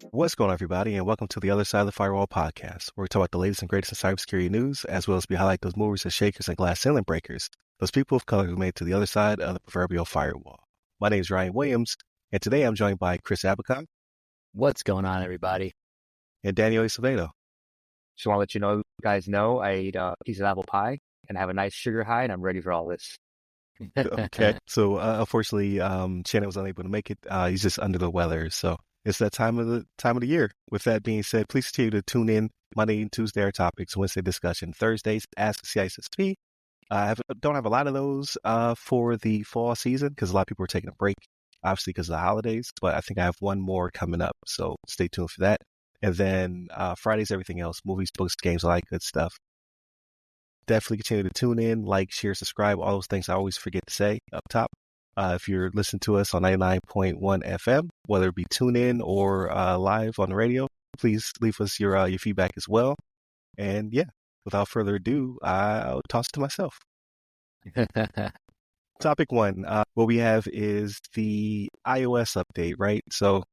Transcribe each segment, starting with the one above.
What's going on, everybody, and welcome to the Other Side of the Firewall podcast, where we talk about the latest and greatest in cybersecurity news, as well as we highlight those movers and shakers and glass ceiling breakers, those people of color who made it to the other side of the proverbial firewall. My name is Ryan Williams, and today I'm joined by Chris Abacon. What's going on, everybody? And Daniel Acevedo. Just want to let you guys know I ate a piece of apple pie and have a nice sugar high, and I'm ready for all this. Okay, so unfortunately, Shannon was unable to make it. He's just under the weather, so it's that time of the year. With that being said, please continue to tune in. Monday and Tuesday are topics, Wednesday discussion, Thursdays Ask CISSP. I don't have a lot of those for the fall season because a lot of people are taking a break, obviously because of the holidays. But I think I have one more coming up, so stay tuned for that. And then Fridays, everything else, movies, books, games, all that good stuff. Definitely continue to tune in, like, share, subscribe, all those things I always forget to say up top. If you're listening to us on 99.1 FM, whether it be tune in or live on the radio, please leave us your feedback as well. And yeah, without further ado, I'll toss it to myself. Topic one, what we have is the iOS update, right? So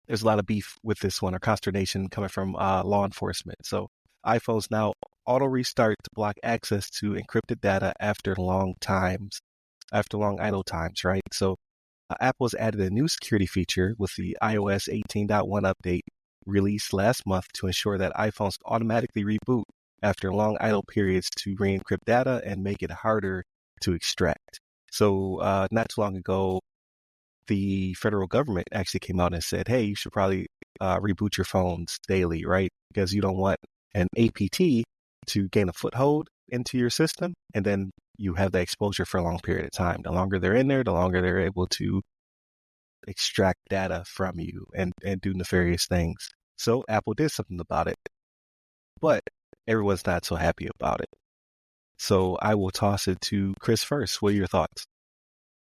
there's a lot of beef with this one, or consternation coming from law enforcement. So iPhones now auto restart to block access to encrypted data after long idle times, right? So Apple's added a new security feature with the iOS 18.1 update released last month to ensure that iPhones automatically reboot after long idle periods to re-encrypt data and make it harder to extract. So not too long ago, the federal government actually came out and said, hey, you should probably reboot your phones daily, right? Because you don't want an APT to gain a foothold into your system, and then you have that exposure for a long period of time. The longer they're in there, the longer they're able to extract data from you and do nefarious things. So Apple did something about it, but everyone's not so happy about it. So I will toss it to Chris first. What are your thoughts?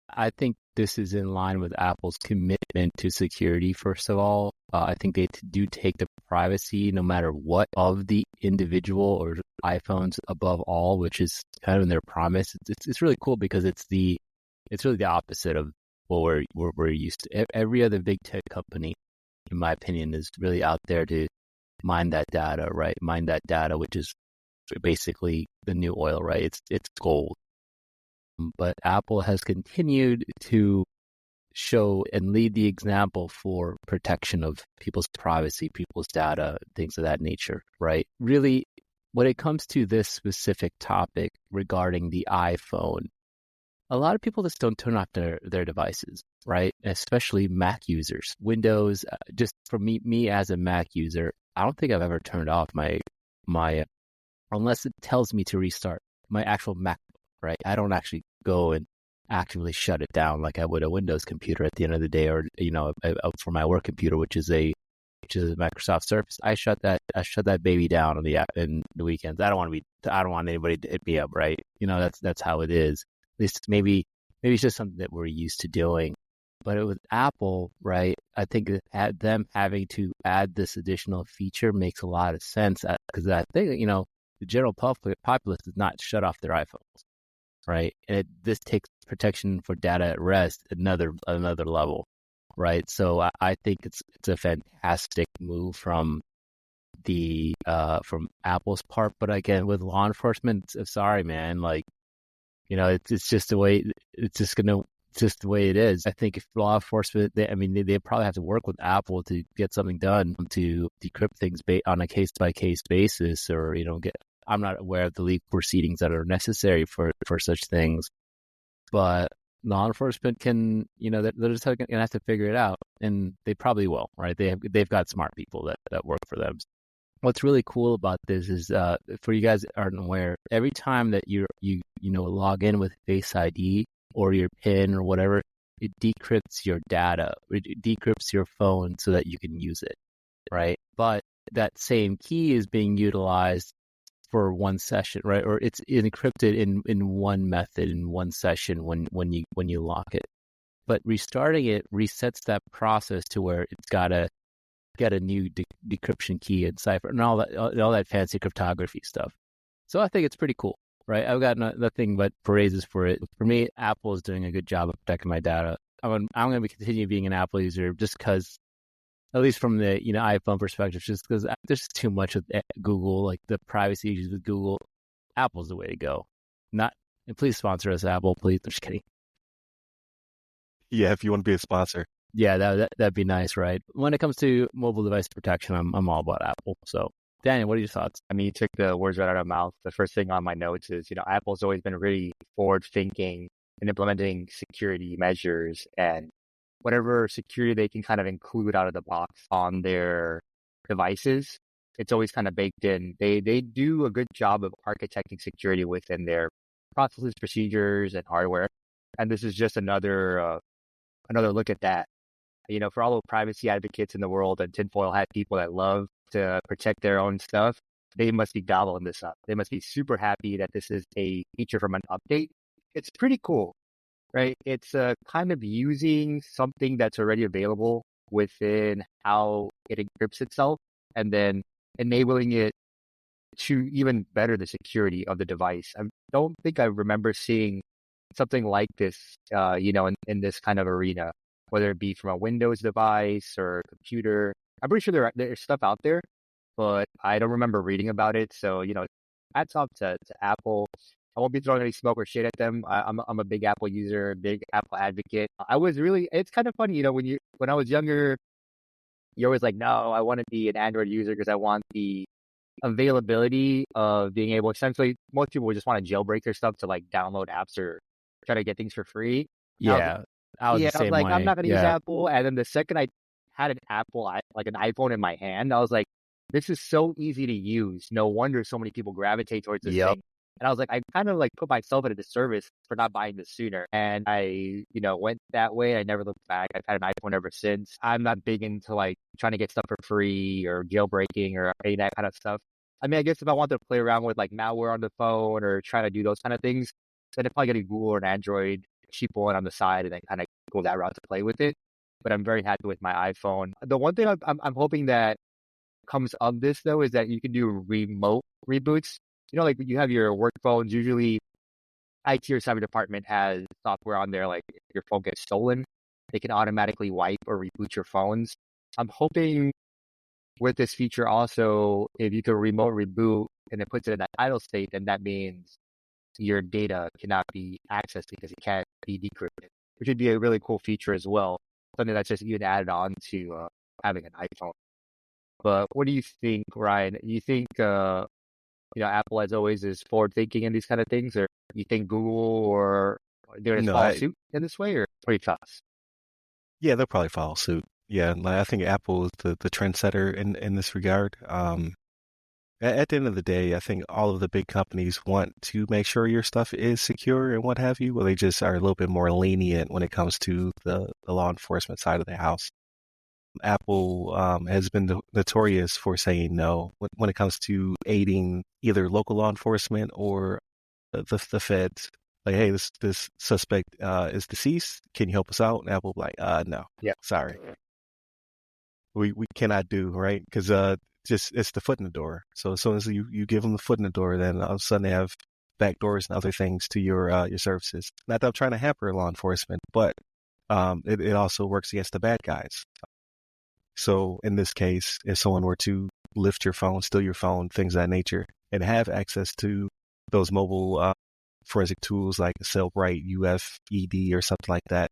I think this is in line with Apple's commitment to security, first of all. I think they do take the privacy, no matter what, of the individual or iPhones above all, which is kind of in their promise. It's really cool because it's really the opposite of what we're used to. Every other big tech company, in my opinion, is really out there to mine that data, right? Mine that data, which is basically the new oil, right? It's gold. But Apple has continued to show and lead the example for protection of people's privacy, people's data, things of that nature, right? Really, when it comes to this specific topic regarding the iPhone, a lot of people just don't turn off their devices, right? Especially Mac users. Windows, just for me as a Mac user, I don't think I've ever turned off my unless it tells me to restart my actual MacBook, right? I don't actually go and actively shut it down like I would a Windows computer at the end of the day, or for my work computer, which is a Microsoft Surface. I shut that baby down on the app in the weekends. I don't want anybody to hit me up, right? That's how it is. At least maybe it's just something that we're used to doing. But with Apple, right, I think that them having to add this additional feature makes a lot of sense, because I think the general populace does not shut off their iPhones, right? And this takes protection for data at rest another level, right? So I think it's a fantastic move from Apple's part. But again, with law enforcement, sorry, man, it's just the way the way it is. I think if law enforcement, they probably have to work with Apple to get something done to decrypt things on a case-by-case basis, or I'm not aware of the legal proceedings that are necessary for such things, but law enforcement can, they're just going to have to figure it out, and they probably will, right? They've got smart people that work for them. What's really cool about this is, for you guys that aren't aware, every time that you log in with Face ID or your PIN or whatever, it decrypts your data. It decrypts your phone so that you can use it, right? But that same key is being utilized for one session, right? Or it's encrypted in one method, in one session when you lock it. But restarting it resets that process to where it's got to get a new decryption key and cipher and all that fancy cryptography stuff. So I think it's pretty cool. right? I've got nothing but praises for it. For me, Apple is doing a good job of protecting my data. I'm going to continue being an Apple user just because, at least from the iPhone perspective, just because there's too much with Google, like the privacy issues with Google. Apple's the way to go. And please sponsor us, Apple. Please, I'm just kidding. Yeah, if you want to be a sponsor. Yeah, that'd be nice, right? When it comes to mobile device protection, I'm all about Apple. So, Daniel, what are your thoughts? I mean, you took the words right out of my mouth. The first thing on my notes is, Apple's always been really forward-thinking in implementing security measures and whatever security they can kind of include out of the box on their devices. It's always kind of baked in. They do a good job of architecting security within their processes, procedures, and hardware. And this is just another look at that. For all the privacy advocates in the world and tinfoil hat people that love to protect their own stuff, they must be gobbling this up. They must be super happy that this is a feature from an update. It's pretty cool, right? It's kind of using something that's already available within how it encrypts itself and then enabling it to even better the security of the device. I don't think I remember seeing something like this, in this kind of arena, whether it be from a Windows device or a computer. I'm pretty sure there's stuff out there, but I don't remember reading about it. So, hats off to Apple. I won't be throwing any smoke or shade at them. I'm a big Apple user, big Apple advocate. It's kind of funny, when I was younger, you're always like, no, I want to be an Android user because I want the availability of being able, essentially, most people would just want to jailbreak their stuff to like download apps or try to get things for free. Yeah. I was like, way. I'm not going to use Apple. And then the second I had an Apple, like an iPhone in my hand, I was like, this is so easy to use. No wonder so many people gravitate towards this thing. And I was like, I kind of like put myself at a disservice for not buying this sooner. And I, went that way. I never looked back. I've had an iPhone ever since. I'm not big into like trying to get stuff for free or jailbreaking or any of that kind of stuff. I mean, I guess if I want to play around with like malware on the phone or try to do those kind of things, then I'd probably get a Google or an Android cheap one on the side and then kind of go that route to play with it. But I'm very happy with my iPhone. The one thing I'm hoping that comes of this though is that you can do remote reboots. Like you have your work phones, usually IT or cyber department has software on there, like if your phone gets stolen, they can automatically wipe or reboot your phones. I'm hoping with this feature also, if you can remote reboot and it puts it in that idle state, then that means your data cannot be accessed because it can't be decrypted, which would be a really cool feature as well. Something that's just even added on to having an iPhone. But what do you think, Ryan? You think Apple, as always, is forward-thinking in these kind of things, or you think Google or they're going to follow suit in this way, or what are your thoughts? Yeah, they'll probably follow suit. Yeah, I think Apple is the trendsetter in this regard. At the end of the day, I think all of the big companies want to make sure your stuff is secure and what have you. Well, they just are a little bit more lenient when it comes to the law enforcement side of the house. Apple has been notorious for saying no when it comes to aiding either local law enforcement or the feds. Like, hey, this suspect is deceased. Can you help us out? And Apple like, no, sorry, we cannot do, right, because it's the foot in the door. So as soon as you give them the foot in the door, then all of a sudden they have back doors and other things to your services. Not that I'm trying to hamper law enforcement, but it also works against the bad guys. So in this case, if someone were to lift your phone, steal your phone, things of that nature, and have access to those mobile forensic tools like Cellbrite, UFED, or something like that,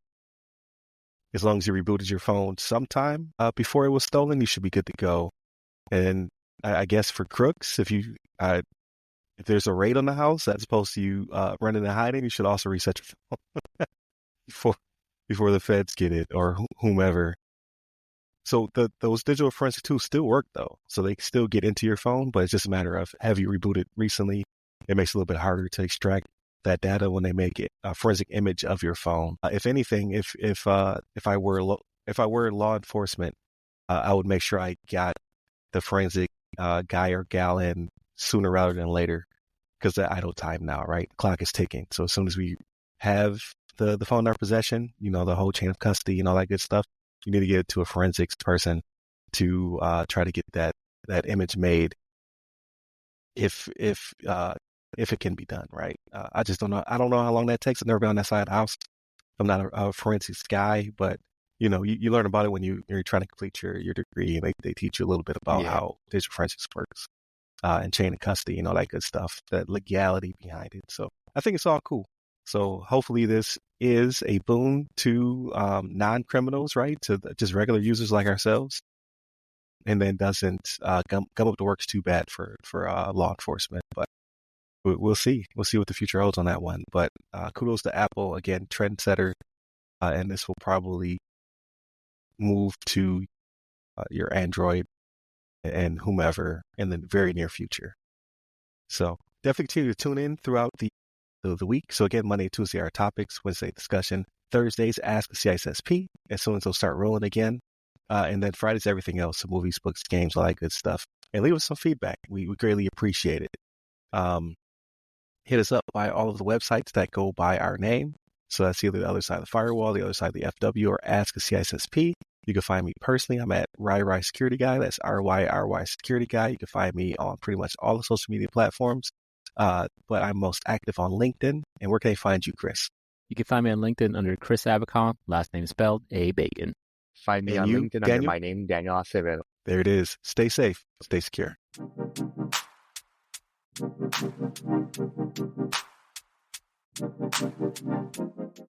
as long as you rebooted your phone sometime before it was stolen, you should be good to go. And I guess for crooks, if there's a raid on the house as opposed to you running and hiding, you should also reset your phone before the feds get it or whomever. So those digital forensic tools still work though. So they still get into your phone, but it's just a matter of, have you rebooted recently? It makes it a little bit harder to extract that data when they make it a forensic image of your phone. If anything, if I were law enforcement, I would make sure I got the forensic guy or gal in sooner rather than later, because the idle time now, right? The clock is ticking. So as soon as we have the phone in our possession, the whole chain of custody and all that good stuff, you need to get it to a forensics person to try to get that image made. If if it can be done, right? I just don't know. I don't know how long that takes. I've never been on that side of the house. I'm not a forensics guy, but you learn about it when you're trying to complete your degree, and they teach you a little bit about how digital forensics works, and chain of custody and all that good stuff, the legality behind it. So I think it's all cool. So hopefully this is a boon to non-criminals, right? To just regular users like ourselves, and then doesn't gum up the works too bad for law enforcement. But we'll see. We'll see what the future holds on that one. But kudos to Apple, again, trendsetter, and this will probably move to your Android and whomever in the very near future. So definitely continue to tune in throughout the week. So again, Monday, Tuesday, our topics, Wednesday, discussion, Thursdays, Ask the CISSP, as soon as they'll start rolling again. And then Fridays, everything else, so movies, books, games, all that good stuff. And leave us some feedback. We greatly appreciate it. Hit us up by all of the websites that go by our name. So that's either the other side of the firewall, the other side of the FW, or Ask a CISSP. You can find me personally. I'm at RY Security Guy. That's RY Security Guy. You can find me on pretty much all the social media platforms. But I'm most active on LinkedIn. And where can they find you, Chris? You can find me on LinkedIn under Chris Abacon, last name spelled A. Bacon. Find me on LinkedIn Daniel? Under my name, Daniel Acevedo. There it is. Stay safe. Stay secure.